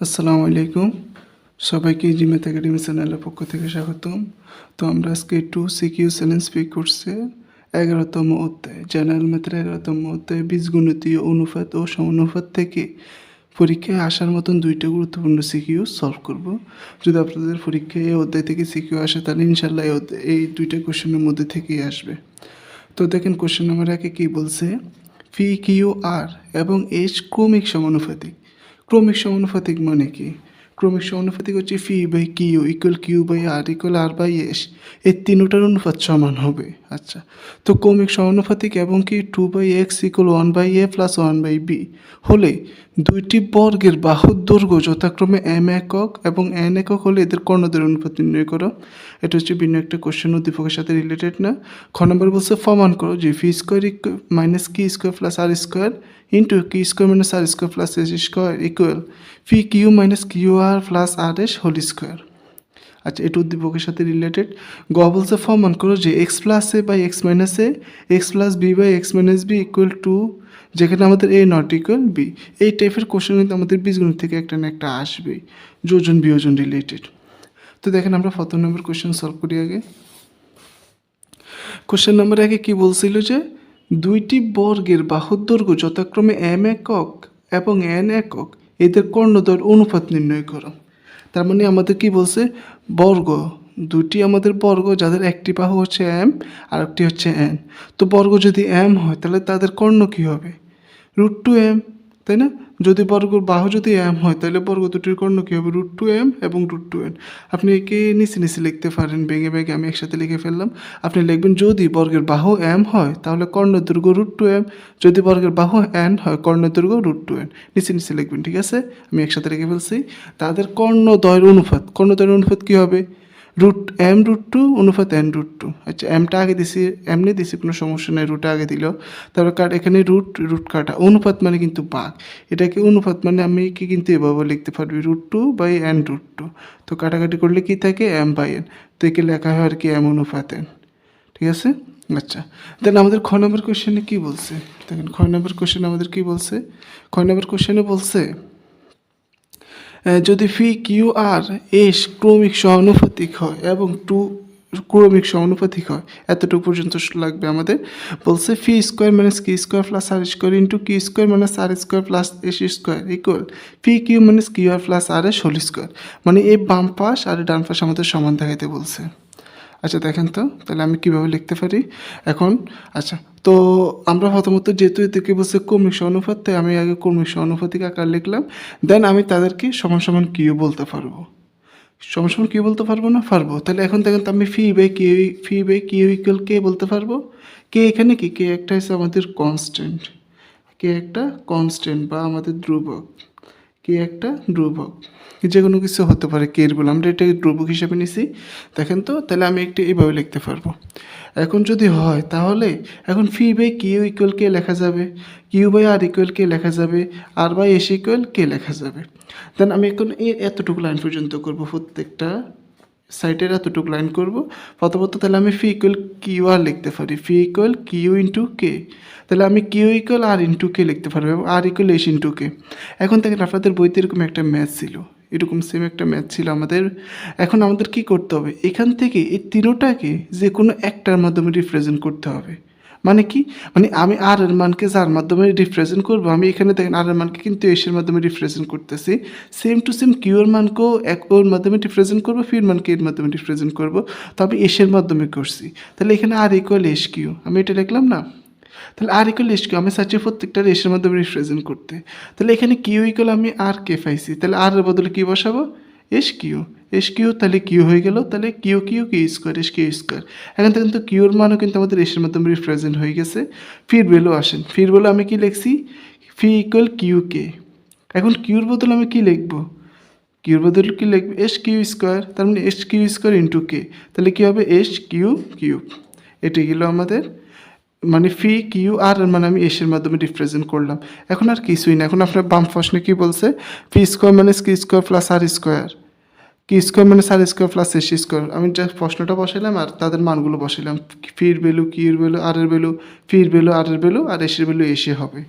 আসসালামু আলাইকুম। সবাইকে জিমেথ একাডেমি চ্যানেলের পক্ষ থেকে স্বাগতম। তো আমরা আজকে একটু সিকিউ চ্যালেঞ্জ পে কোর্সে 11তম অধ্যায় জেনারেল ম্যাথের 11তম অধ্যায় বীজগণিতীয় অনুপাত ও সমানুপাত থেকে পরীক্ষায় আসার মতন দুইটা গুরুত্বপূর্ণ সিকিউ সলভ করব। যদি আপনাদের পরীক্ষায় এই অধ্যায় থেকে সিকিউ আসে তাহলে ইনশাল্লাহ এই দুইটা কোশ্চেনের মধ্যে থেকেই আসবে। তো দেখেন কোশ্চেন নাম্বার 1 কী বলছে, পি কিউ আর এবং এইচ ক্রমিক সমানুপাতিক। ক্রমিক সমানুপাতিক মানে কি? ক্রমিক সমানুপাতিক হচ্ছে P by Q equal Q by R equal R by S, এই তিনটার অনুপাত সমান হবে। আচ্ছা, তো ক্রমিক সমানুপাতিক এবং কি 2/x equal 1/a plus 1/b হলে দুইটি বর্গের বাহুর দৈর্ঘ্য যথাক্রমে m একক এবং n একক হলে এদের কর্ণদের অনুপাত নির্ণয় করো। এটা হচ্ছে ভিন্ন একটা কোশ্চেন, উদ্দীপকের সাথে রিলেটেড না। খ নম্বর বলছে প্রমাণ করো যে P square minus Q square plus R square into Q square minus R square plus S square equal P Q minus Q R plus R S whole square. আচ্ছা, এটা উদ্দীপকের সাথে রিলেটেড। গ বলছে প্রমাণ করো যে X plus A by x minus A X plus B by x minus B equal to, যেখানে আমাদের এ নট ইকুয়াল বি। এই টাইপের কোশ্চেন কিন্তু আমাদের বীজগণিত থেকে একটা না একটা আসবেই, যোজন বিয়োজন রিলেটেড। তো দেখেন আমরা প্রথম নম্বর কোশ্চেন সলভ করি আগে। কোশ্চেন নাম্বার 1 কি বলছিল যে দুইটি বর্গের বাহুর দৈর্ঘ্য যথাক্রমে m একক এবং n একক এদের কর্ণদ্বয়ের অনুপাত নির্ণয় করো। তার মানে আমাদের কি বলছে, বর্গ দুটি আমাদের বর্গ যাদের একটি বাহু হচ্ছে m আর একটি হচ্ছে n। তো বর্গ যদি m হয় তাহলে তাদের কর্ণ কি হবে, √2m, তাই না? যদি বর্গর বাহু যদি m হয় তাহলে বর্গ দুটির কর্ণ কী হবে, √2m এবং √2n। আপনি একে নিচে নিচে লিখতে পারেন, ভেঙে ভেঙে আমি একসাথে লিখে ফেললাম। আপনি লিখবেন যদি বর্গের বাহু m হয় তাহলে কর্ণের দৈর্ঘ্য √2m, যদি বর্গের বাহু n হয় কর্ণের দৈর্ঘ্য √2n। নিচে নিচে লিখবেন, ঠিক আছে? আমি একসাথে লিখে ফেলছি। তাদের কর্ণদ্বয়ের অনুপাত কী হবে, √m√2 অনুপাত n√2। আচ্ছা, এমটা আগে দিছি, এমনি দিছি, কোনো সমস্যা নেই, রুট আগে দিল। তারপর এখানে রুট কাটা, অনুপাত মানে কিন্তু ভাগ। এটাকে অনুপাত মানে আমি কি কিন্তু এভাবে লিখতে পারবি, √2/n√2। তো কাটাকাটি করলে কি থাকে, m/n। তো একে লেখা হয় আর কি m অনুপাত n, ঠিক আছে? আচ্ছা, দেন আমাদের খ নম্বর কোশ্চেনে কী বলছে, দেখেন খ নম্বর কোশ্চেনে আমাদের কী বলছে। খ নম্বর কোশ্চেনে বলছে যদি ফি কিউ আর এস ক্রমিক সমানুপাতিক হয় এবং ক্রমিক সমানুপাতিক হয়, এতটুকু পর্যন্ত লাগবে আমাদের। বলছে P square minus Q square plus R square into Q square minus R square plus S square equal P Q minus Q R plus R S whole square. মানে এই বাম পাশ আর ডান পাশ আমাদের সমান দেখাইতে বলছে। আচ্ছা দেখেন তো, তাহলে আমি কীভাবে লিখতে পারি এখন। আচ্ছা, তো আমরা প্রথমত যেহেতু এদেরকে বলছে ক্রমিক সমানুপাত, তাই আমি আগে ক্রমিক সমানুপাতিক আকার লিখলাম। দেন আমি তাদেরকে সমান সমান কিউ বলতে পারবো। সমান সমান কিউ বলতে পারবো না, পারবো। তাহলে এখন দেখেন তো আমি ফি বাই কিউ ইকুয়াল কে বলতে পারবো। কে এখানে কি, কে একটা হচ্ছে আমাদের কনস্ট্যান্ট, কে একটা কনস্ট্যান্ট বা আমাদের ধ্রুবক, কে একটা ধ্রুবক, যে কোনো কিছু হতে পারে কে এর বলে, আমরা এটাকে ধ্রুবক হিসাবে নিছি। দেখেন তো, তাহলে আমি একটু এইভাবে লিখতে পারবো। এখন যদি হয় তাহলে এখন ফি বাই কিউ ইকুয়াল কে লেখা যাবে, কিউ বাই আর ইকুয়াল কে লেখা যাবে, আর বাই এস ইকুয়াল কে লেখা যাবে। দেন আমি এখন এতটুকু লাইন পর্যন্ত করব, প্রত্যেকটা সাইডের এতটুকু লাইন করব প্রথমত। তাহলে আমি ফি ইকুয়াল কিউ আর লিখতে পারি, ফি ইকুয়াল কিউ ইন্টু কে। তাহলে আমি কিউ ইকুয়াল আর ইন্টু কে লিখতে পারবো এবং আর ইকুয়াল এস ইন্টু কে। এখন দেখেন আপনাদের বইতে এরকম একটা ম্যাথ ছিল, এরকম সেম একটা ম্যাথ ছিল আমাদের। এখন আমাদের কি করতে হবে, এখান থেকে এই তিনোটাকে যে কোনো একটার মাধ্যমে রিপ্রেজেন্ট করতে হবে। মানে কি, মানে আমি আর এর মানকে যার মাধ্যমে রিপ্রেজেন্ট করবো, আমি এখানে দেখেন আর এর মানকে কিন্তু এসের মাধ্যমে রিপ্রেজেন্ট করতেছি। সেম টু সেম কিউ এর মানকেও ওর মাধ্যমে রিপ্রেজেন্ট করবো, ফির মানকে এর মাধ্যমে রিপ্রেজেন্ট করবো। তো আমি এসের মাধ্যমে করছি, তাহলে এখানে আর ইকুয়াল এস কিউ আমি এটা লিখলাম না। তাহলে আর ইকুয়াল এস কিউ আমি চাচ্ছি প্রত্যেকটা এসের মাধ্যমে রিপ্রেজেন্ট করতে। তাহলে এখানে কিউ ইকুয়াল আমি আর কে পাইছি, তাহলে আর এর বদলে কি বসাবো, এস কিউ, তাহলে কিউ হয়ে গেল, তাহলে Q square S Q square. এখন থেকে কিন্তু কিউর মানও কিন্তু আমাদের এসের মাধ্যমে রিপ্রেজেন্ট হয়ে গেছে। ফির ভ্যালু আসেন, ফির ভ্যালু আমি কি লিখছি, ফি ইকুয়াল কিউ কে। এখন কিউর বদলে আমি কি লিখবো, কিউর বদলে কি লিখবো, এস কিউ স্কোয়ার, তার মানে S Q square into k. তাহলে কী হবে, এস কিউ কিউব। এটি গেল আমাদের মানে ফি কিউ আর মানে আমি এসের মাধ্যমে রিপ্রেজেন্ট করলাম। এখন আর কিছুই না। এখন আপনার বাম প্রশ্নে কী বলছে, P square minus Q square plus R square, কি square minus R square plus S square. আমি জাস্ট প্রশ্নটা বসাইলাম আর তাদের মানগুলো বসাইলাম, ফির ভ্যালু কিউর ভ্যালু আর এর ভ্যালু, ফির ভ্যালু আর এর ভ্যালু আর এসের ভ্যালু এসে হবে।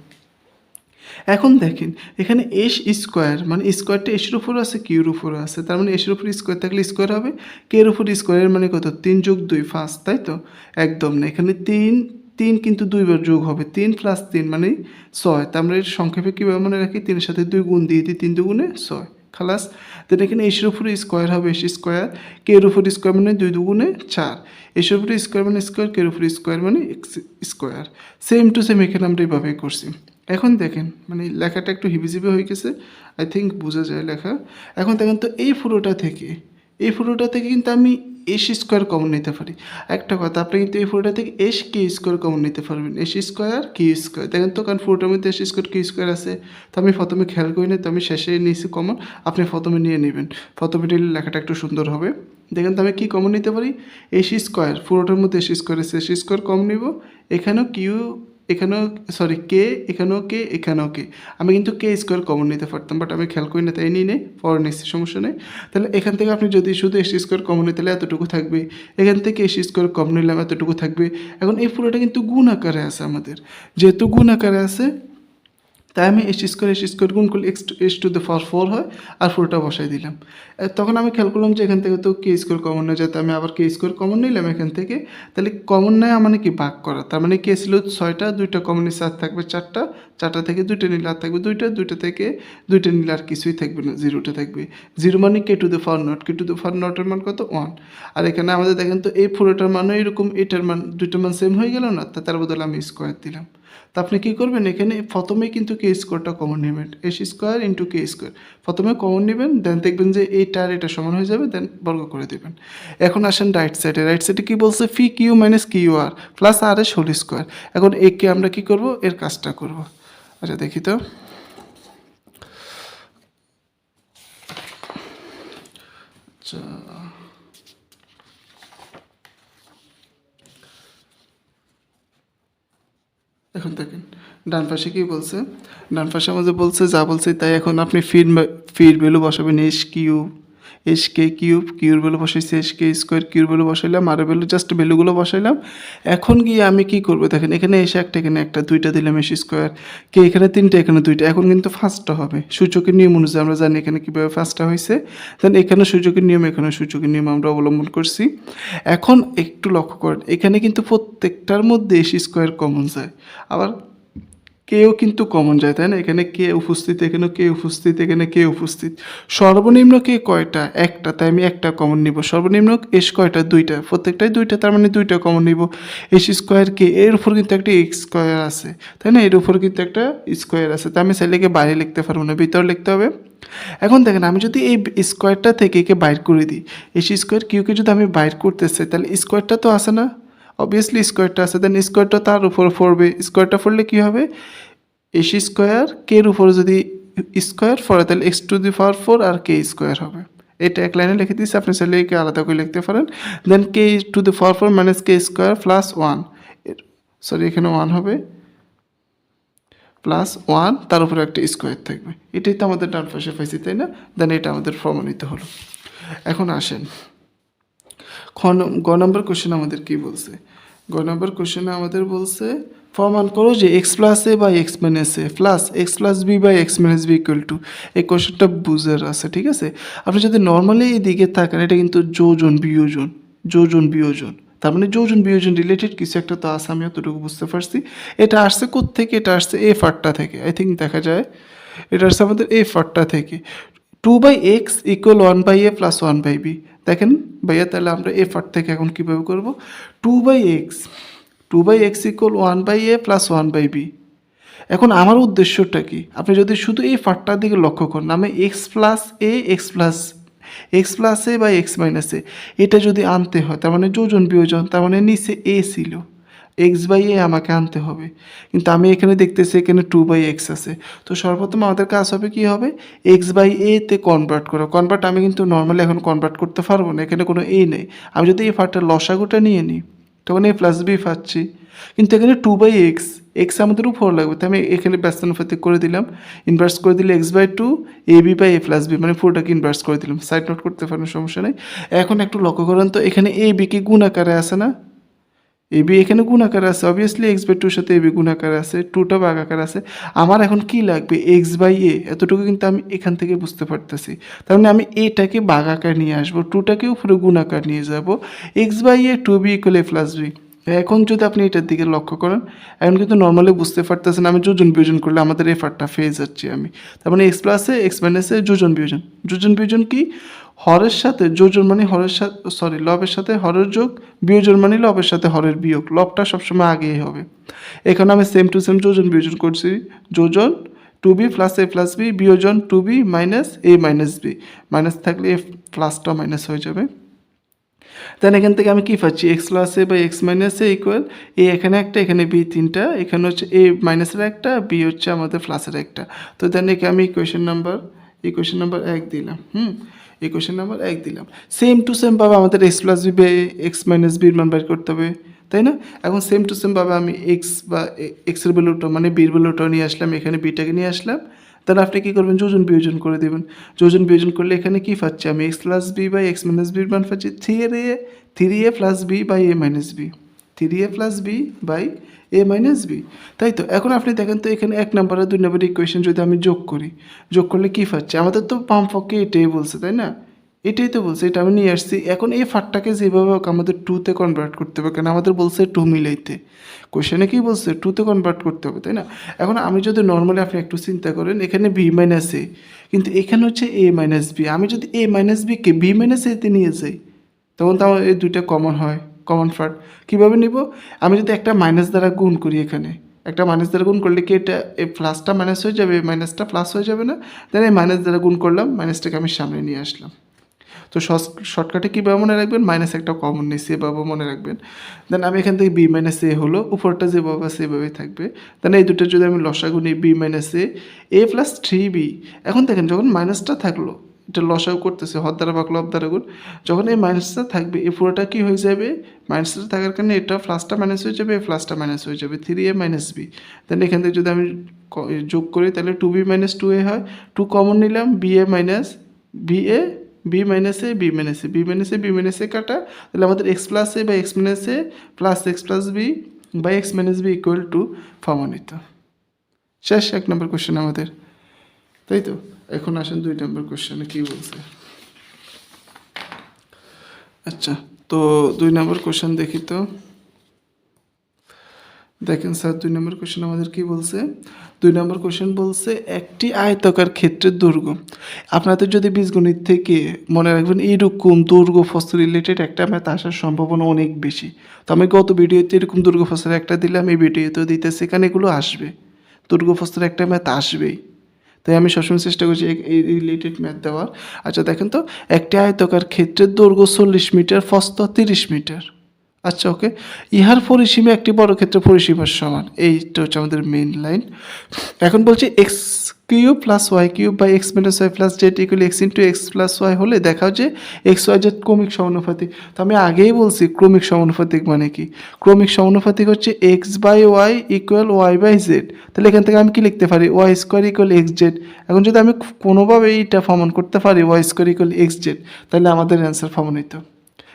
এখন দেখেন এখানে এস স্কোয়ার মানে স্কোয়ারটা এসের উপরও আছে কিউর উপরও আছে, তার মানে এসের উপর স্কোয়ার থাকলে স্কোয়ার হবে, কে এর উপর স্কোয়ারের মানে কত 3 যোগ 2 5, তাই তো? একদম না, এখানে 3 কিন্তু 2বার যোগ হবে, 3 + 3 মানে 6, তা আমরা এর সংক্ষেপে কীভাবে মনে রাখি 3-এর সাথে 2 গুণ দিয়ে দিই, 3 × 2 = 6 খালাস। দেন এখানে এসের উপরে স্কোয়ার হবে এস স্কোয়ার, কে এর উপর স্কোয়ার মানে 2 × 2 = 4, এসের উপরে স্কোয়ার মানে স্কোয়ার, কে এর উপর স্কোয়ার মানে x square. Same to same এখানে আমরা এইভাবেই করছি। এখন দেখেন মানে লেখাটা একটু হিবিজিবি হয়ে গেছে, আই থিঙ্ক বোঝা যায় লেখা। এখন দেখেন তো এই পুরোটা থেকে কিন্তু আমি এস স্কোয়ার কমন নিতে পারি। একটা কথা, আপনি কিন্তু এই পুরোটা থেকে এস কে স্কোয়ার কমন নিতে পারবেন, এস স্কোয়ার কে স্কোয়ার, দেখেন তো, কারণ পুরোটার মধ্যে এস স্কোয়ার কে স্কোয়ার আছে, তো আমি প্রথমে খেয়াল করি না, তো আমি শেষে নিয়েছি কমন, আপনি প্রথমে নিয়ে নেবেন, প্রথমে নিলে লেখাটা একটু সুন্দর হবে। দেখেন তো আমি কী কমন নিতে পারি, এস স্কোয়ার, পুরোটার মধ্যে এস স্কোয়ার আছে, এস স্কোয়ার কমন নিব, এখানেও কিউ, এখানেও সরি কে, এখানেও কে, এখানেও কে, আমি কিন্তু কে স্কোয়ার কমন নিতে পারতাম, বাট আমি খেয়াল করি না তাই নিয়ে নেই, পরে নিচ্ছি, সমস্যা নেই। তাহলে এখান থেকে আপনি যদি শুধু এস স্কোয়ার কমন নিতে তাহলে এতটুকু থাকবে, এখান থেকে এস স্কোয়ার কমন নিলাম এতটুকু থাকবে। এখন এই পুরোটা কিন্তু গুণ আকারে আছে আমাদের, যেহেতু গুণ আকারে আছে তাই আমি এস স্কোয়ার গুণ করলে এস টু দ্য পাওয়ার 4 হয়, আর পুরোটা বসাই দিলাম। তখন আমি খেয়াল করলাম যে এখান থেকে তো কে স্কোয়ার কমন নেই, যাতে আমি আবার কে স্কোয়ার কমন নিলাম এখান থেকে, তাহলে কমন নেয় মানে কি ভাগ করা, তার মানে কে ছিল 6টা, 2টা কমন নিচ্ছে আর থাকবে 4টা, 4টা থেকে 2টা নিলে আর থাকবে 2টা, 2টা থেকে 2টা নিলে আর কিছুই থাকবে না, 0টা থাকবে। 0 মানে K to the power naught, K to the power নটের মান কত 1। আর এখানে আমাদের দেখেন তো এই পুরোটার মানও এরকম, এটার মান, দুইটার মান সেম হয়ে গেল না, তার বদলে আমি স্কোয়ার দিলাম। তা আপনি কী করবেন, এখানে প্রথমেই কিন্তু কে স্কোয়ারটা কমন নেবেন, S square into k square প্রথমে কমন নেবেন, দেন দেখবেন যে এইটা আর এটা সমান হয়ে যাবে, দেন বর্গ করে দেবেন। এখন আসেন রাইট সাইডে কী বলছে, ফি Q minus Q R plus R S whole square. এখন একে আমরা কী করব, এর কাজটা করব। আচ্ছা দেখি তো, আচ্ছা এখন দেখেন ডান পাশে কী বলছে, ডান পাশে আমাদের বলছে যা বলছে তাই। এখন আপনি ফির ভ্যালু বসাবেন S cube, S K cube, কিউর ভ্যালু বসাইছি এস কে স্কোয়ার, কিউর ভ্যালু বসাইলাম, আর ভ্যালু জাস্ট ভ্যালুগুলো বসাইলাম। এখন গিয়ে আমি কি করব, দেখেন এখানে এসে একটা, এখানে একটা, 2টা দিলাম এস স্কোয়ার, কে এখানে 3টা, এখানে 2টা। এখন কিন্তু ফার্স্টটা হবে সূচকের নিয়ম অনুযায়ী, আমরা জানি এখানে কীভাবে ফার্স্টটা হয়েছে, দেন এখানে সূচকের নিয়ম, এখানে সূচকের নিয়ম আমরা অবলম্বন করছি। এখন একটু লক্ষ্য করেন, এখানে কিন্তু প্রত্যেকটার মধ্যে এস স্কোয়ার কমন যায়, আবার কেও কিন্তু কমন যায়, তাই না? এখানে কে উপস্থিত, এখানে কে উপস্থিত, এখানে কে উপস্থিত। সর্বনিম্ন কে কয়টা, একটা, তাই আমি একটা কমন নিব। সর্বনিম্ন এস কয়টা, 2টা, প্রত্যেকটাই 2টা, তার মানে 2টা কমন নিব। এস স্কোয়ার কে, এর উপর কিন্তু একটা এক্স স্কোয়ার আছে, তাই না? এর উপর কিন্তু একটা স্কোয়ার আছে, তা আমি চাইলে বাইরে লিখতে পারবো না, ভিতরে লিখতে হবে। এখন দেখেন আমি যদি এই স্কোয়ারটা থেকে একে বাইর করে দিই, এস স্কোয়ার কিউকে যদি আমি বাইর করতে চাই, তাহলে স্কোয়ারটা তো আসে না, অবভিয়াসলি স্কোয়ারটা আছে, দেন স্কোয়ারটা তার উপর পড়বে, স্কোয়ারটা পড়লে কী হবে, এস স্কোয়ার কের উপরে যদি স্কোয়ার পড়ে তাহলে এক্স টু দি পাওয়ার 4 আর কে স্কোয়ার হবে। এটা এক লাইনে লিখে দিচ্ছি, আপনি চাইলে একে আলাদা করে লিখতে পারেন। Then k to the power 4 minus k square plus 1, sorry এখানে 1 হবে, প্লাস 1, তার উপরে একটা স্কোয়ার থাকবে। এটাই তো আমাদের ডান পাশে পাইছি, তাই না? দেন এটা আমাদের প্রমাণিত হলো। এখন আসেন গ নম্বর কোশ্চেন আমাদের কি বলছে। গ নম্বর কোশ্চেনে আমাদের বলছে প্রমাণ করো যে X plus A by x minus A plus X plus B by x minus B equal to. এই কোশ্চেনটা বুঝার আছে, ঠিক আছে? আপনি যদি নর্মালি এই দিকে থাকেন, এটা কিন্তু যোজন বিয়োজন, তার মানে যোজন বিয়োজন রিলেটেড কিছু একটা তো আছে, আমি অতটুকু বুঝতে পারছি। এটা আসছে কোত্থেকে, এটা আসছে এ ফারটা থেকে, আই থিঙ্ক দেখা যায় এটা আসছে আমাদের এ ফারটা থেকে। 2/x = 1/a plus 1/b। দেখেন ভাইয়া, তাহলে আমরা এ ফার থেকে এখন কীভাবে করবো, 2/x = 1/a প্লাস 1/b। এখন আমার উদ্দেশ্যটা কি, আপনি যদি শুধু এই ফারটার দিকে লক্ষ্য করেন, আমি এক্স প্লাস এ বা এক্স মাইনাস এ এটা যদি আনতে হয়, তার মানে যোজন বিয়োজন, তার মানে নিচে এ ছিল, x/a আমাকে আনতে হবে, কিন্তু আমি এখানে দেখতেছি এখানে 2/x আছে। তো সর্বপ্রথম আমাদের কাজ হবে কি হবে, x/a তে কনভার্ট করা। আমি কিন্তু নর্মালি এখন কনভার্ট করতে পারবো না, এখানে কোনো a নেই। আমি যদি এই ফারটার লসাগুটা নিয়ে নিই, তখন a প্লাস b পাচ্ছি, কিন্তু এখানে 2/x, এক্স আমাদের উপর লাগবে, তাই আমি এখানে ব্যস্তানুপাতিক করে দিলাম, ইনভার্স করে দিলে x/2 ab/a প্লাস b, মানে পুরোটাকে ইনভার্স করে দিলাম। সাইড নোট করতে পারেন, সমস্যা নেই। এখন একটু লক্ষ্য করেন তো, এখানে a b কি গুণ আকারে আছে না, এ বি এখানে গুণ আকার আছে, অবভিয়াসলি এক্স বাই টুর সাথে এ বি গুণ আকার আছে, টুটা ভাগ আকার আছে। আমার এখন কি লাগবে, এক্স বাই এ, এতটুকু কিন্তু আমি এখান থেকে বুঝতে পারতেছি। তার মানে আমি এটাকে ভাগ আকার নিয়ে আসবো, টুটাকে উপরে গুণ আকার নিয়ে যাব, X by A to B equal A plus B. এখন যদি আপনি এটার দিকে লক্ষ্য করেন, এখন কিন্তু নর্মালি বুঝতে পারতেছেন আমি যোজন বিয়োজন করলে আমাদের এফারটা পেয়ে যাচ্ছি আমি। তার মানে এক্স প্লাসে এক্স মাইনাসে যোজন বিয়োজন। যোজন বিয়োজন কি, হরের সাথে যোজন মানে হরের সাথে, সরি লবের সাথে হরের যোগ, বিয়োজন মানে লবের সাথে হরের বিয়োগ, লবটা সবসময় আগেই হবে। এখানে আমি সেম টু সেম যোজন বিয়োজন করছি, যোজন টু বি প্লাস এ প্লাস বি, বিয়োজন টু বি মাইনাস এ মাইনাস বি, মাইনাস থাকলে এ প্লাসটা মাইনাস হয়ে যাবে। দেন এখান থেকে আমি কী পাচ্ছি, x plus A by x minus a equal a এখানে একটা, এখানে বি তিনটা, এখানে হচ্ছে এ মাইনাসের একটা, বি হচ্ছে আমাদের প্লাসের একটা। তো দেন একে আমি ইকুয়েশন নাম্বার 1 দিলাম। ইকুয়েশন নাম্বার 1 দিলাম। সেম টু সেম ভাবে আমাদের X plus B by x minus বির মান বের করতে হবে, তাই না? এখন সেম টু সেম ভাবে আমি এক্স বা এক্সের ভ্যালুটা মানে বির ভ্যালুটাও নিয়ে আসলাম, এখানে বিটাকে নিয়ে আসলাম। তাহলে আপনি কী করবেন, যোজন বিয়োজন করে দেবেন। যোজন বিয়োজন করলে এখানে কী পাচ্ছি আমি, X plus B by x minus বির মান পাচ্ছি three A plus B by A minus B, three A plus B by A minus B, তাই তো? এখন আপনি দেখেন তো এখানে 1 নম্বর আর 2 নম্বর ইকুয়েশন যদি আমি যোগ করি, যোগ করলে কী পাচ্ছি, আমাদের তো বামপক্ষে এটাই বলছে, তাই না? এটাই তো বলছে, এটা আমি নিয়ে আসছি। এখন এই ফারটাকে যেভাবে হোক আমাদের টুতে কনভার্ট করতে হবে, কারণ আমাদের বলছে টু মিলাইতে, কোশ্চেনে কি বলছে, টুতে কনভার্ট করতে হবে, তাই না? এখন আমি যদি নর্মালি আপনি একটু চিন্তা করেন, এখানে বি মাইনাস এ, কিন্তু এখানে হচ্ছে এ মাইনাস বি, আমি যদি এ মাইনাস বিকে বি মাইনাস এতে নিয়ে যাই, তখন তো আমার এই দুইটা কমন হয়, কমন পার্ট। কীভাবে নিব, আমি যদি একটা মাইনাস দ্বারা গুণ করি, এখানে একটা মাইনাস দ্বারা গুণ করলে কি এটা এই প্লাসটা মাইনাস হয়ে যাবে, মাইনাসটা প্লাস হয়ে যাবে না? দেন এই মাইনাস দ্বারা গুণ করলাম, মাইনাসটাকে আমি সামনে নিয়ে আসলাম। তো শর্টকাটে কীভাবে মনে রাখবেন, মাইনাস একটা কমন নেই, সেভাবে মনে রাখবেন। দেন আমি এখান থেকে বি মাইনাস এ হলো, উপরটা যেভাবে সেভাবেই থাকবে। দেন এই দুটো যদি আমি লসাগু নিই, B minus A plus three B. এখন দেখেন যখন মাইনাসটা থাকলো, এটা লসাগু করতেছে, হর দ্বারা ভাগ লব দ্বারা গুণ, যখন এই মাইনাসটা থাকবে এই পুরোটা কী হয়ে যাবে, মাইনাসটা থাকার কারণে এটা প্লাসটা মাইনাস হয়ে যাবে, প্লাসটা মাইনাস হয়ে যাবে, three A minus B. Then এখান থেকে যদি আমি যোগ করি তাহলে two B minus two A হয়, টু কমন নিলাম, B A minus B A, B minus A, B minus A, B minus A, B minus A কাটা, তাহলে আমাদের X plus A by x minus A plus X plus B by x minus B equal to প্রমাণিত। শেষ 1 নম্বর question আমাদের, তাই তো? এখন আসেন 2 নম্বর কোশ্চেনে কী বলছে। আচ্ছা, তো 2 নম্বর কোশ্চেন দেখি তো। দেখেন স্যার 2 নম্বর কোশ্চেন আমাদের কি বলছে। 2 নম্বর কোশ্চেন বলছে একটি আয়তাকার ক্ষেত্রের দৈর্ঘ্য। আপনাদের যদি বীজগণিত থেকে মনে রাখবেন এইরকম দৈর্ঘ্য প্রস্থ রিলেটেড একটা ম্যাথ আসার সম্ভাবনা অনেক বেশি। তো আমি গত ভিডিওতে এরকম দৈর্ঘ্য প্রস্থের একটা দিলাম, এই ভিডিওতেও দিতেছি, এখানে এগুলো আসবে, দৈর্ঘ্য প্রস্থের একটা ম্যাথ আসবেই। তাই আমি সবসময় চেষ্টা করছি এই রিলেটেড ম্যাথ দেওয়ার। আচ্ছা দেখেন তো, একটি আয়তাকার ক্ষেত্রের দৈর্ঘ্য 40 মিটার, প্রস্থ 30 মিটার। আচ্ছা ওকে, ইহার পরিসীমা একটি বর্গক্ষেত্রের পরিসীমার সমান, এইটা হচ্ছে আমাদের মেইন লাইন। এখন বলছি X cube plus Y cube by x minus Y plus Z equal X into X plus Y হলে দেখাও যে এক্স ওয়াই জেড ক্রমিক সমানুপাতিক। তো আমি আগেই বলছি ক্রমিক সমানুপাতিক মানে কি, ক্রমিক সমানুপাতিক হচ্ছে X by Y equal Y by Z. তাহলে এখান থেকে আমি কি লিখতে পারি, Y square equal X Z. এখন যদি আমি কোনোভাবে এইটা প্রমাণ করতে পারি Y square equal X Z, তাহলে আমাদের অ্যান্সার প্রমাণিত।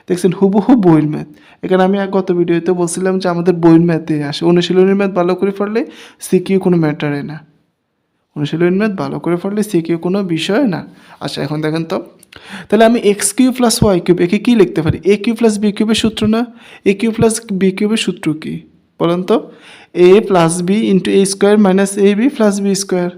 দেখছেন হুবহু বইয়ের ম্যাথ। এখানে আমি গত ভিডিওতে বলছিলাম যে আমাদের বইয়ের ম্যাথে আসে, অনুশীলনের ম্যাথ ভালো করে পড়লে সিকিউ কোনো ম্যাটারে না, অনুশীলনের ম্যাথ ভালো করে পড়লে সিকিউ কোনো বিষয় না। আচ্ছা এখন দেখেন তো, তাহলে আমি X cube plus Y cube একে কী লিখতে পারি, এ কিউব প্লাস বি কিউবের সূত্র না, এ কিউব প্লাস বি কিউবের সূত্র কী বলেন তো, এ plus B into A square minus A B plus B square.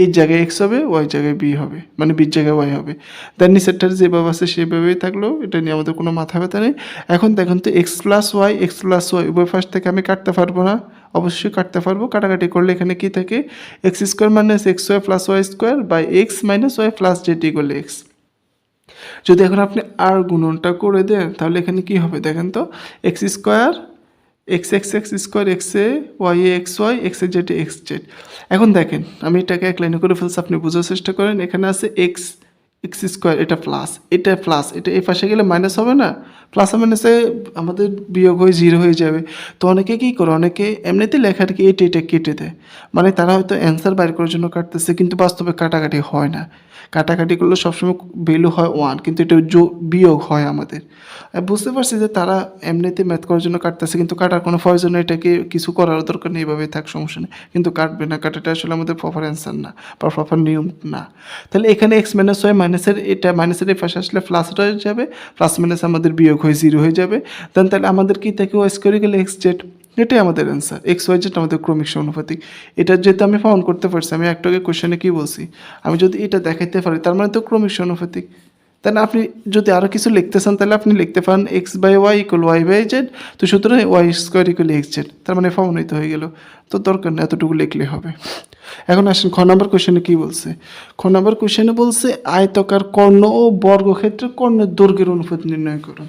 এর জায়গায় এক্স হবে, ওয়াই জায়গায় বি হবে, মানে বির জায়গায় ওয়াই হবে। তার নিচেরটার যেভাবে আছে সেভাবেই থাকলো, এটা নিয়ে আমাদের কোনো মাথা ব্যথা নেই। এখন দেখুন তো এক্স প্লাস ওয়াই উভয় পাশ থেকে আমি কাটতে পারবো না, অবশ্যই কাটতে পারবো। কাটাকাটি করলে এখানে কি থাকে, X square minus X Y plus Y square by x minus Y plus Z equal X. যদি এখন আপনি আর গুণনটা করে দেন তাহলে এখানে কি হবে দেখেন তো, X square X X X square X A Y A X Y X A Z X Z. এখন দেখেন আমি এটাকে এক লাইনে করে ফেলছি, আপনি বোঝার চেষ্টা করেন। এখানে আছে এক্স এক্স স্কোয়ার, এটা প্লাস, এটা এই পাশে গেলে মাইনাস হবে না, প্লাস আর মাইনাসে আমাদের বিয়োগ হয়ে 0 হয়ে যাবে। তো অনেকে কী করে, অনেকে এমনিতে লেখার কি এটা কেটে দেয়, মানে তারা হয়তো অ্যান্সার বাইর করার জন্য কাটতেছে, কিন্তু বাস্তবে কাটাকাটি হয় না। কাটাকাটি করলে সবসময় ভ্যালু হয় 1, কিন্তু এটা বিয়োগ হয় আমাদের। বুঝতে পারছি যে তারা এমনিতে ম্যাথ করার জন্য কাটতেছে, কিন্তু কাটার কোনো প্রয়োজন নেই, এটাকে কিছু করার দরকার নেই, এইভাবে থাক, সমস্যা নেই, কিন্তু কাটবে না, কাটাটা আসলে আমাদের প্রপার অ্যান্সার না বা প্রপার নিয়ম না। তাহলে এখানে এক্স মাইনাস হয়, মাইনাসের এটা মাইনাসের এই পাশে আসলে প্লাস হয়ে যাবে, প্লাস মাইনাস আমাদের বিয়োগ হয়ে 0 হয়ে যাবে। দেন তাহলে আমাদের কি থাকে, ওয়াই স্কোয়ার গেলে এক্স জেড, এটাই আমাদের অ্যান্সার। এক্স ওয়াই জেড আমাদের ক্রমিক সমানুপাতিক। এটা যেহেতু আমি ফাউন্ড করতে পারছি, আমি একটু আগে কোশ্চেনে কী বলছি, আমি যদি এটা দেখাইতে পারি তার মানে তো ক্রমিক সমানুপাতিক। তাহলে আপনি যদি আরও কিছু লিখতে চান তাহলে আপনি লিখতে পারেন X by Y equal Y by Z, তো সুতরাং Y square equal X Z, তার মানে প্রমাণিত হয়ে গেল। তো দরকার না, এতটুকু লিখলে হবে। এখন আসেন খ নম্বর কোশ্চেনে কী বলছে। খ নম্বর কোশ্চেনে বলছে আয়তকার কর্ণ ও বর্গক্ষেত্রে কর্ণের দৈর্ঘ্যের অনুপাত নির্ণয় করুন।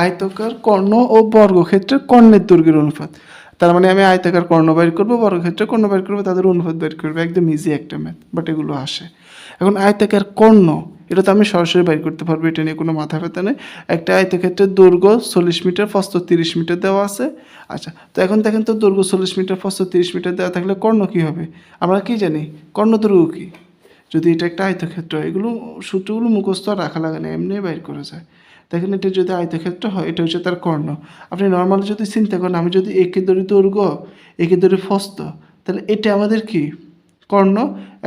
আয়তকার কর্ণ ও বর্গক্ষেত্রে কর্ণের দৈর্ঘ্যের অনুপাত, তার মানে আমি আয়তাকার কর্ণ বের করবো, বর্গক্ষেত্রে কর্ণ বের করবো, তাদের অনুপাত বের করবো, একদম ইজি একটা ম্যাথ, বাট এগুলো আসে। এখন আয়তাকার কর্ণ, এটা তো আমি সরাসরি বের করতে পারবো, এটা নিয়ে কোনো মাথা ব্যথা নেই। একটা আয়তক্ষেত্রের দৈর্ঘ্য 40 মিটার, প্রস্থ 30 মিটার দেওয়া আছে। আচ্ছা, তো এখন দেখেন তো দৈর্ঘ্য 40 মিটার, প্রস্থ 30 মিটার দেওয়া থাকলে কর্ণ কী হবে, আমরা কি জানি কর্ণ দৈর্ঘ্য কী। যদি এটা একটা আয়তক্ষেত্র হয়, এগুলো সূত্রগুলো মুখস্থ রাখা লাগে না, এমনি বের করা যায়। দেখেন এটা যদি আয়তক্ষেত্র হয়, এটা হচ্ছে তার কর্ণ। আপনি নর্মালি যদি চিন্তা করেন, আমি যদি একে ধরি দৈর্ঘ্য, একে ধরি প্রস্থ, তাহলে এটা আমাদের কি কর্ণ।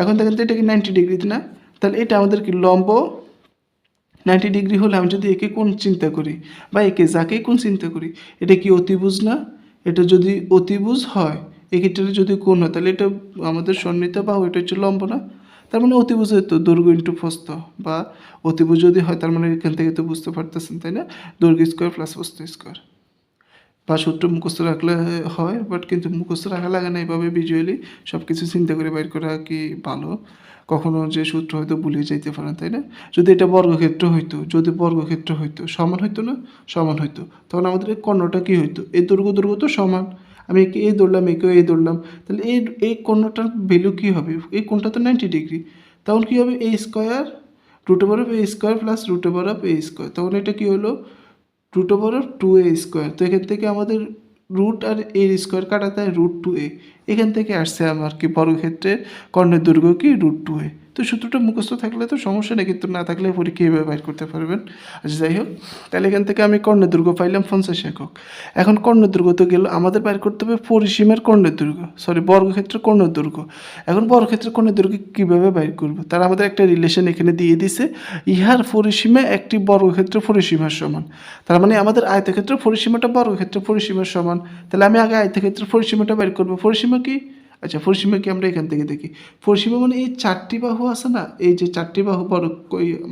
এখন দেখেন তো এটা কি 90 ডিগ্রি না, তাহলে এটা আমাদের কি লম্ব। 90 ডিগ্রি হলে আমি যদি একে কোণ চিন্তা করি বা একে যাকে কোণ চিন্তা করি, এটা কি অতিভুজ না। এটা যদি অতিভুজ হয়, এক্ষেত্রে যদি কোণ হয়, তাহলে এটা আমাদের সন্নিহিত বাহু, এটা হচ্ছে লম্ব না। তার মানে অতিভুজ হতো দৈর্ঘ্য ইন্টু প্রস্থ, বা অতিভুজ যদি হয় তার মানে এখান থেকে তো বুঝতে পারতেছেন, তাই না, দৈর্ঘ্য স্কোয়ার প্লাস প্রস্থ স্কোয়ার। বা সূত্র মুখস্থ রাখলে হয়, বাট কিন্তু মুখস্থ রাখা লাগে না, এইভাবে ভিজুয়ালি সব কিছু চিন্তা করে বাইর করা কি ভালো। কখনো যে সূত্র হয়তো ভুলে যাইতে পারেন, তাই না। যদি এটা বর্গক্ষেত্র হইতো, যদি বর্গক্ষেত্র হইতো, সমান হইতো না, সমান হইতো, তখন আমাদের এই কর্ণটা কী হইতো, এই দৈর্ঘ্য তো সমান, আমি একে এই ধরলাম, একেও এই ধরলাম, তাহলে এই কর্ণটার ভ্যালু কী হবে, এই কোণটা তো 90 ডিগ্রি, তখন কী হবে, a square root over of a square plus root over of a square, তখন এটা কী হলো root over of 2a square. তো এখান থেকে আমাদের রুট আর এর স্কোয়ার কাটাতে হয় √2a, এখান থেকে আসছে আমার কি বর্গক্ষেত্রের কর্ণের দৈর্ঘ্য কি √2a। তো সূত্রটা মুখস্থ থাকলে তো সমস্যা নেই, কিন্তু না থাকলে পরীক্ষা এইভাবে বাইর করতে পারবেন। আচ্ছা, যাই হোক, তাহলে এখান থেকে আমি কর্ণের দৈর্ঘ্য পাইলাম 50 একক। এখন কর্ণের দৈর্ঘ্য তো গেল, আমাদের বাইর করতে হবে পরিসীমার কর্ণের দৈর্ঘ্য, বর্গক্ষেত্রের কর্ণের দৈর্ঘ্য। এখন বর্গক্ষেত্রের কর্ণের দৈর্ঘ্য কীভাবে বাইর করবো, তারা আমাদের একটা রিলেশন এখানে দিয়ে দিছে, ইহার পরিসীমা একটি বর্গক্ষেত্রের পরিসীমার সমান। তার মানে আমাদের আয়তক্ষেত্রের পরিসীমাটা বর্গক্ষেত্রের পরিসীমার সমান। তাহলে আমি আগে আয়তক্ষেত্রের পরিসীমাটা বের করবো। পরিসীমা কি, আচ্ছা পরিসীমা কি আমরা এখান থেকে দেখি। পরিসীমা মানে এই 4টি বাহু আছে না, এই যে 4টি বাহু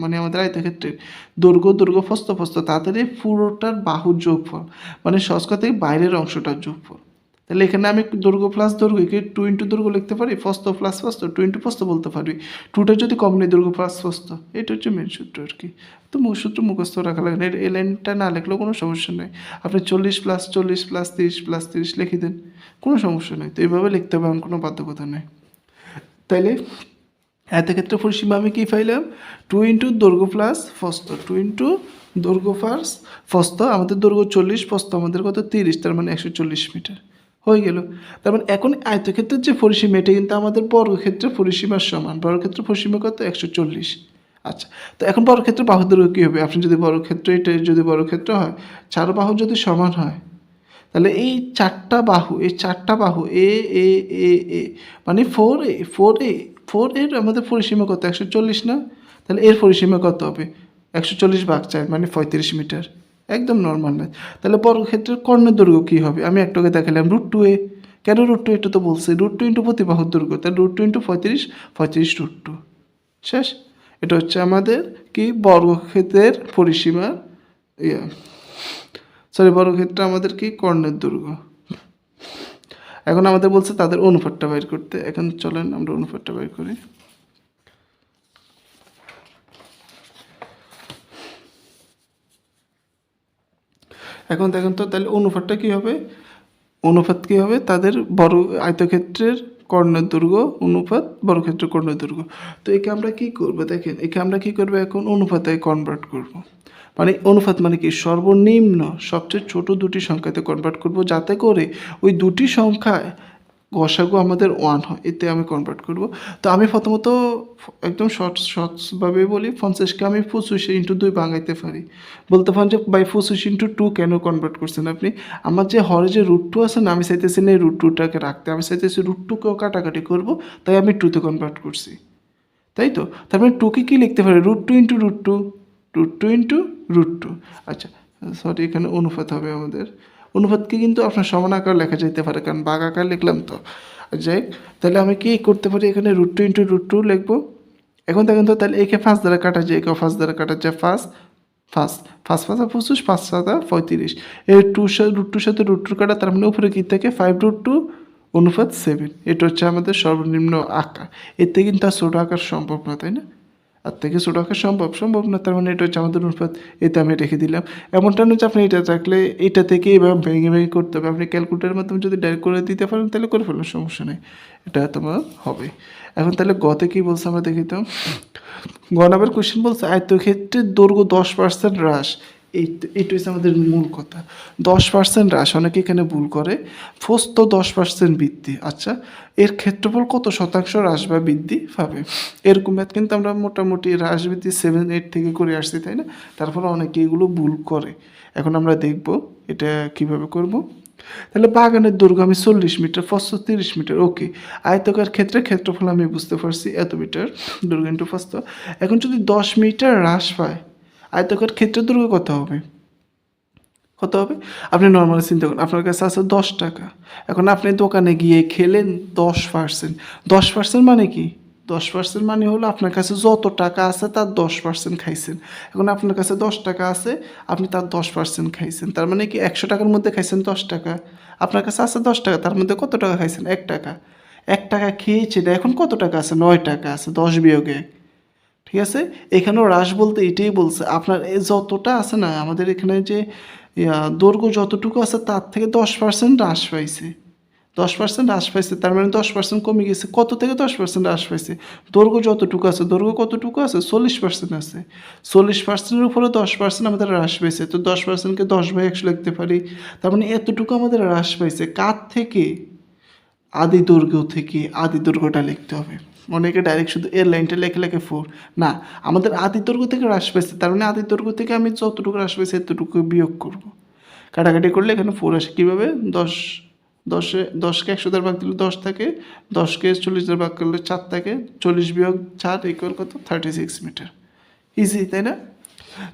মানে আমাদের আয়তক্ষেত্রের দৈর্ঘ্য প্রস্থ, তাদের এই পুরোটার বাহুর যোগফল, মানে সহজ কথায় বাইরের অংশটার যোগফল। তাহলে এখানে আমি দৈর্ঘ্য প্লাস দৈর্ঘ্যকে 2 ইন্টু দৈর্ঘ্য লিখতে পারি, প্রস্থ প্লাস প্রস্থ 2 ইন্টু প্রস্থ বলতে পারি। 2টা যদি কম নেই, দৈর্ঘ্য প্লাস প্রস্থ, এটা হচ্ছে মেন সূত্র আর কি। তো সূত্র মুখস্থ রাখা লাগে না, এই লাইনটা না লিখলেও কোনো সমস্যা নেই। আপনি 40 প্লাস 40 প্লাস 30 প্লাস 30 লিখে দেন, কোনো সমস্যা নেই। তো এইভাবে লিখতে হবে, এমন কোনো বাধ্যকতা নেই। তাইলে আয়তক্ষেত্রের পরিসীমা আমি কি পাইলাম, 2 ইন্টু দৈর্ঘ্য প্লাস প্রস্থ, 2 ইন্টু দৈর্ঘ্য প্লাস প্রস্থ, আমাদের দৈর্ঘ্য 40, প্রস্থ আমাদের কত 30, তার মানে 140 মিটার হয়ে গেল। তার মানে এখন আয়তক্ষেত্রের যে পরিসীমা, এটা কিন্তু আমাদের বর্গক্ষেত্রের পরিসীমার সমান। বর্গক্ষেত্রের পরিসীমা কত 140। আচ্ছা, তো এখন বর্গক্ষেত্রের বাহুর দৈর্ঘ্য কী হবে, আপনি যদি বর্গক্ষেত্র, এটা যদি বর্গক্ষেত্র হয়, 4 বাহু যদি সমান হয়, তাহলে এই 4টা বাহু, এই 4টা বাহু এ এ এ এ মানে 4a আমাদের পরিসীমা কত 140 না, তাহলে এর পরিসীমা কত হবে 140 ভাগ 4 মানে 35 মিটার, একদম নর্মাল না। তাহলে বর্গক্ষেত্রের কর্ণের দৈর্ঘ্য কী হবে, আমি একটাকে দেখালাম √2a। কেন √2, এটা তো বলছে √2 ইন্টু প্রতি বাহুর দৈর্ঘ্য, তাহলে √2 ইন্টু 35 √2 শেষ। এটা হচ্ছে আমাদের কি বর্গক্ষেত্রের পরিসীমা, বর্গক্ষেত্রে আমাদের কি কর্ণের দৈর্ঘ্য। এখন আমাদের বলছে তাদের অনুপাতটা বের করতে। এখন চলেন আমরা অনুপাতটা বের করি। এখন দেখেন তো, তাহলে অনুপাতটা কি হবে, অনুপাত কি হবে, তাদের বর্গ আয়তক্ষেত্রের কর্ণের দৈর্ঘ্য অনুপাত বর্গক্ষেত্র কর্ণের দৈর্ঘ্য। তো একে আমরা কি করব দেখেন, একে আমরা কি করব এখন অনুপাতে কনভার্ট করব। মানে অনুপাত মানে কি, সর্বনিম্ন সবচেয়ে ছোট দুটি সংখ্যাতে কনভার্ট করব, যাতে করে ওই দুটি সংখ্যায় গসাগু আমাদের 1 হয়, এতে আমি কনভার্ট করব। তো আমি প্রথমত একদম শর্টসভাবে বলি, 50কে আমি 25 × 2 ভাঙাইতে পারি। বলতে পারেন যে বাই 25 × 2 কেন কনভার্ট করছেন আপনি? আমার যে হরে যে √2 আছে না, আমি চাইতেছি না এই √2টাকে রাখতে, আমি চাইতেছি √2কেও কাটাকাটি করব, তাই আমি 2তে কনভার্ট করছি, তাই তো? তার মানে 2কে কী লিখতে পারি, √2 × √2, √2 × √2। আচ্ছা সরি, এখানে অনুপাত হবে আমাদের। অনুপাতকে কিন্তু আপনার সমান আকার লেখা যেতে পারে, কারণ ভাগ আকার লিখলাম তো। যাই হোক, তাহলে আমি কি করতে পারি, এখানে √2 × √2 লিখবো। এখন দেখেন তো, তাহলে একে 5 দ্বারা কাটা যায়, একে 5 দ্বারা কাটা যায়, 5 5 5 5 25, 5 7 35। এই √2 সাথে √2 কাটা, তার মানে উপরে কি থাকে 5√2 অনুপাত 7। এটা হচ্ছে আমাদের সর্বনিম্ন আকার। এর থেকে কিন্তু আর ছোটো আকার সম্ভব না, তাই না? আর থেকে ছোটো আকার সম্ভব না, তার মানে এটা হচ্ছে আমাদের অনুপাত। এতে আমি রেখে দিলাম। এমনটা নয় যে আপনি এটা থাকলে এটা থেকে এভাবে ভেঙে করতে হবে, আপনি ক্যালকুলেটারের মাধ্যমে যদি ডাইরেক্ট করে দিতে পারেন তাহলে করে ফেলুন, সমস্যা নেই, এটা তোমার হবে। এখন তাহলে গতে কী বলছে আমরা দেখি তো। গ নাম্বার কোয়েশ্চেন বলছে আয়তক্ষেত্রের দৈর্ঘ্য 10% হ্রাস। এইটা হচ্ছে আমাদের মূল কথা। 10% হ্রাস, অনেকে এখানে ভুল করে। প্রস্থ 10% বৃদ্ধি। আচ্ছা, এর ক্ষেত্রফল কত শতাংশ হ্রাস বা বৃদ্ধি পাবে? এরকম ম্যাথ কিন্তু আমরা মোটামুটি হ্রাস বৃদ্ধি 7 8 থেকে করে আসছি, তাই না? তারপরে অনেকে এগুলো ভুল করে। এখন আমরা দেখব এটা কিভাবে করব। তাহলে বাগানের দৈর্ঘ্য আমি 40 মিটার, প্রস্থ 30 মিটার, ওকে। আয়তকার ক্ষেত্রে ক্ষেত্রফল আমি বুঝতে পারছি এত মিটার, দৈর্ঘ্য ইন্টু প্রস্থ। এখন যদি 10 মিটার হ্রাস পায়, আয়তকার ক্ষেত্রের দৈর্ঘ্য কত হবে? কত হবে? আপনি নর্মালি চিন্তা করুন, আপনার কাছে আছে 10 টাকা। এখন আপনি দোকানে গিয়ে খেলেন 10%। 10% মানে কি? 10% মানে হলো আপনার কাছে যত টাকা আছে তার 10% খাইছেন। এখন আপনার কাছে 10 টাকা আছে, আপনি তার 10% খাইছেন। তার মানে কি 100 টাকার মধ্যে খাইছেন 10 টাকা। আপনার কাছে আছে 10 টাকা, তার মধ্যে কত টাকা খাইছেন? 1 টাকা। 1 টাকা খেয়েছেন, এখন কত টাকা আছে? 9 টাকা আছে, 10 বিয়োগে 1। ঠিক আছে? এখানেও হ্রাস বলতে এটাই বলছে, আপনার যতটা আছে না, আমাদের এখানে যে দৈর্ঘ্য যতটুকু আছে তার থেকে 10% হ্রাস পাইছে। 10% হ্রাস পাইছে, তার মানে 10% কমে গেছে। কত থেকে 10% হ্রাস পাইছে? দৈর্ঘ্য যতটুকু আছে, দৈর্ঘ্য কতটুকু আছে? 40% আছে। 40%-এর উপরে 10% আমাদের হ্রাস পাইছে। তো 10%কে 10/100 লিখতে পারি। তার মানে এতটুকু আমাদের হ্রাস পাইছে। কার থেকে? আদি দৈর্ঘ্য থেকে। আদি দৈর্ঘ্যটা লিখতে হবে। অনেকে ডাইরেক্ট শুধু এর লাইনটা লেখে 4 না, আমাদের আদি দৈর্ঘ্য থেকে হ্রাস পাইছে, তার মানে আদি দৈর্ঘ্য থেকে আমি যতটুকু হ্রাস পাইছি এতটুকু বিয়োগ করব। কাটাকাটি করলে এখানে 4 আসে। কীভাবে? 10কে 100 দ্বারা ভাগ দিলে 10 থাকে, 10কে 40 দ্বারা ভাগ করলে 4 থাকে, 40 বিয়োগ 4 ইকুয়াল কত? 36 মিটার। ইজি, তাই না?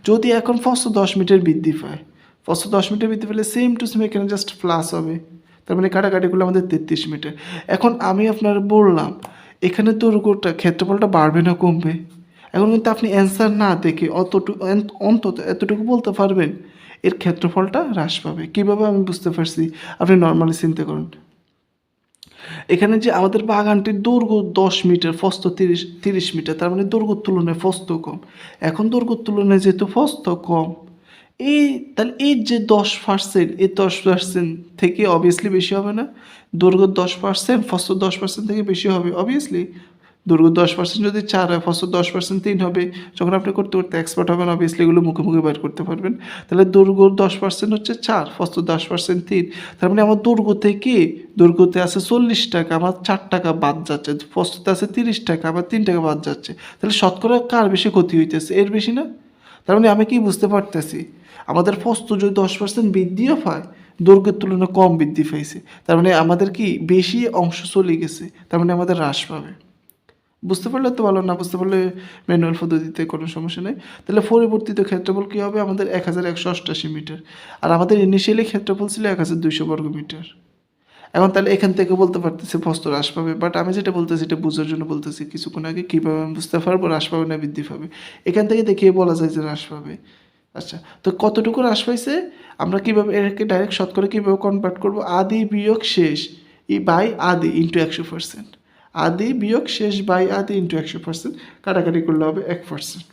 যদি এখন প্রস্থ 10 মিটার বৃদ্ধি পায়, প্রস্থ 10 মিটার বৃদ্ধি পেলে সেম টু সেম এখানে জাস্ট প্লাস হবে, তার মানে কাটাকাটি করলে আমাদের 33 মিটার। এখন আমি আপনার বললাম এখানে দৈর্ঘ্যটা ক্ষেত্রফলটা বাড়বে না কমবে? এখন কিন্তু আপনি অ্যান্সার না দেখে অন্তত এতটুকু বলতে পারবেন এর ক্ষেত্রফলটা হ্রাস পাবে। কীভাবে আমি বুঝতে পারছি? আপনি নর্মালি চিন্তা করুন, এখানে যে আমাদের বাগানটির দৈর্ঘ্য 10 মিটার, প্রস্থ 30 মিটার, তার মানে দৈর্ঘ্যের তুলনায় প্রস্থ কম। এখন দৈর্ঘ্যের তুলনায় যেহেতু প্রস্থ কম, তাহলে এই যে 10%, এই 10% থেকে অবভিয়াসলি বেশি হবে না? দৈর্ঘ্য 10%, প্রস্থ 10% থেকে বেশি হবে অবভিয়াসলি। দৈর্ঘ্য 10% যদি 4 হয়, প্রস্থ 10% 3 হবে। যখন আপনি করতে এক্সপার্ট হবেন অবভিয়াসলি এগুলো মুখে মুখে বের করতে পারবেন। তাহলে দৈর্ঘ্য 10% হচ্ছে 4, প্রস্থ 10% 3। তার মানে আমার দৈর্ঘ্যতে আছে 40 টাকা, আমার 4 টাকা বাদ যাচ্ছে। প্রস্থতে আছে 30 টাকা, আমার 3 টাকা বাদ যাচ্ছে। তাহলে শতকরা কার বেশি ক্ষতি হইতেছে? এর বেশি না? তার মানে আমি কি বুঝতে পারতেছি, আমাদের প্রস্থ যদি 10% বৃদ্ধিও পায়, দৈর্ঘ্যের তুলনায় কম বৃদ্ধি পাইছে, তার মানে আমাদের কি বেশি অংশ চলে গেছে, তার মানে আমাদের হ্রাস পাবে। বুঝতে পারলে তো ভালো, না বুঝতে পারলে ম্যানুয়াল পদ্ধতিতে কোনো সমস্যা নেই। তাহলে পরিবর্তিত ক্ষেত্রফল কী হবে? আমাদের 1188 মিটার, আর আমাদের ইনিশিয়ালি ক্ষেত্রফল ছিল 1200 বর্গ মিটার। এখন তাহলে এখান থেকে বলতে পারতেছি প্রস্থ হ্রাস পাবে, বাট আমি যেটা বলতেছি এটা বোঝার জন্য বলতেছি, কিছুক্ষণ আগে কীভাবে আমি বুঝতে পারবো হ্রাস পাবে না বৃদ্ধি পাবে? এখান থেকে দেখিয়ে বলা যায় যে হ্রাস পাবে। আচ্ছা, তো কতটুকু হ্রাস পাইছে? আমরা কীভাবে এটাকে ডাইরেক্ট শতকরা কীভাবে কনভার্ট করবো? আদি বিয়োগ শেষ বাই আদি ইন্টু 100%। আদি বিয়োগ শেষ বাই আদি ইন্টু 100%, কাটাকাটি করলে হবে 1%।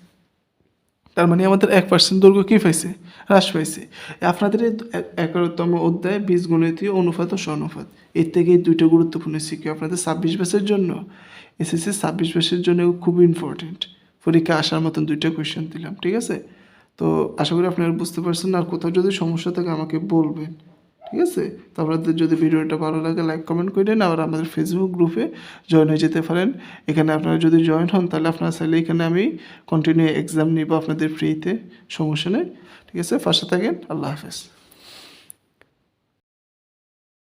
তার মানে আমাদের 1% দৈর্ঘ্য কী পাইছে, হ্রাস পাইছে। আপনাদের এই 11তম অধ্যায় বীজগণিতীয় অনুপাত ও সহানুপাত, এর থেকে এই দুইটা গুরুত্বপূর্ণ শিক্ষা আপনাদের 26 ব্যাচের জন্য, এসএসসি 26 ব্যাচের জন্য খুবই ইম্পর্টেন্ট। পরীক্ষা আসার মতন দুইটা কোয়েশ্চেন দিলাম, ঠিক আছে? তো আশা করি আপনারা বুঝতে পারছেন। আর কোথাও যদি সমস্যা থাকে আমাকে বলবেন, ঠিক আছে? তো আপনাদের যদি ভিডিওটা ভালো লাগে লাইক কমেন্ট করেন, আর আমাদের ফেসবুক গ্রুপে জয়েন হয়ে যেতে পারেন। এখানে আপনারা যদি জয়েন হন তাহলে আপনারা চাইলে এখানে আমি কন্টিনিউ এক্সাম নিব আপনাদের ফ্রিতে, সমস্যা নেই, ঠিক আছে? পাশে থাকেন। আল্লাহ হাফেজ।